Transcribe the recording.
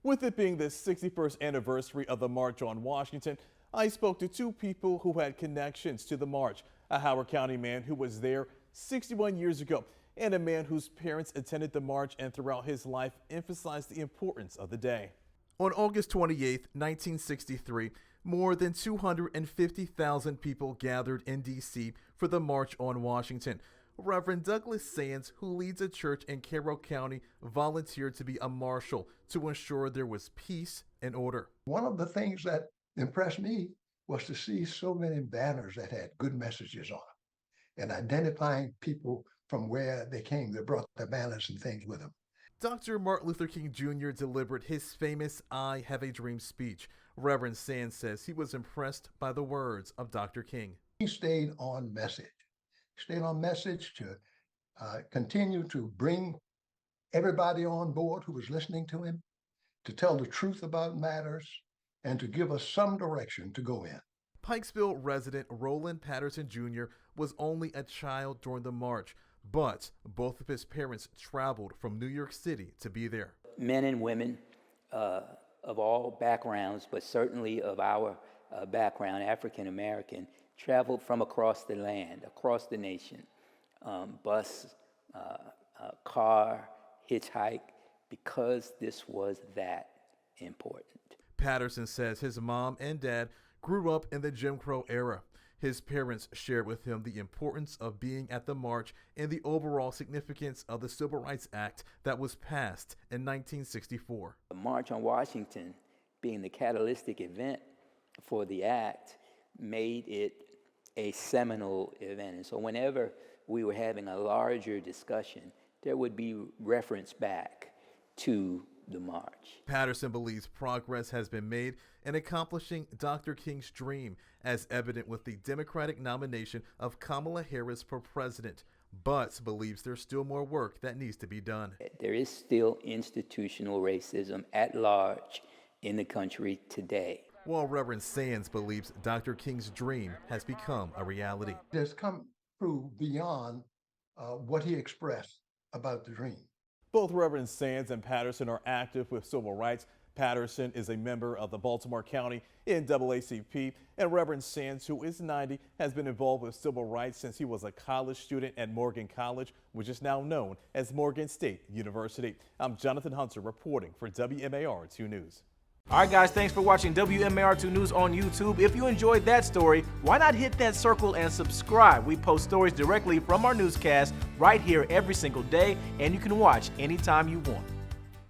With it being the 61st anniversary of the March on Washington, I spoke to two people who had connections to the march. A Howard County man who was there 61 years ago and a man whose parents attended the march and throughout his life emphasized the importance of the day. On August 28, 1963, more than 250,000 people gathered in D.C. for the March on Washington. Reverend Douglas Sands, who leads a church in Carroll County, volunteered to be a marshal to ensure there was peace and order. One of the things that impressed me was to see so many banners that had good messages on them and identifying people from where they came. They brought their banners and things with them. Dr. Martin Luther King Jr. delivered his famous I Have a Dream speech. Reverend Sands says he was impressed by the words of Dr. King. He stayed on message. Stayed on message to continue to bring everybody on board who was listening to him, to tell the truth about matters, and to give us some direction to go in. Pikesville resident Roland Patterson Jr. was only a child during the march, but both of his parents traveled from New York City to be there. Men and women of all backgrounds, but certainly of our background, African American, traveled from across the land, across the nation, bus, car, hitchhike, because this was that important. Patterson says his mom and dad grew up in the Jim Crow era. His parents shared with him the importance of being at the march and the overall significance of the Civil Rights Act that was passed in 1964. The March on Washington, being the catalytic event for the act, made it a seminal event. And so whenever we were having a larger discussion, there would be reference back to the march. Patterson believes progress has been made in accomplishing Dr. King's dream, as evident with the Democratic nomination of Kamala Harris for president, but believes there's still more work that needs to be done. There is still institutional racism at large in the country today. While Reverend Sands believes Dr. King's dream has become a reality. It has come through beyond what he expressed about the dream. Both Reverend Sands and Patterson are active with civil rights. Patterson is a member of the Baltimore County NAACP, and Reverend Sands, who is 90, has been involved with civil rights since he was a college student at Morgan College, which is now known as Morgan State University. I'm Jonathan Hunter reporting for WMAR 2 News. All right, guys, thanks for watching WMAR 2 News on YouTube. If you enjoyed that story, why not hit that circle and subscribe? We post stories directly from our newscast right here every single day, and you can watch anytime you want.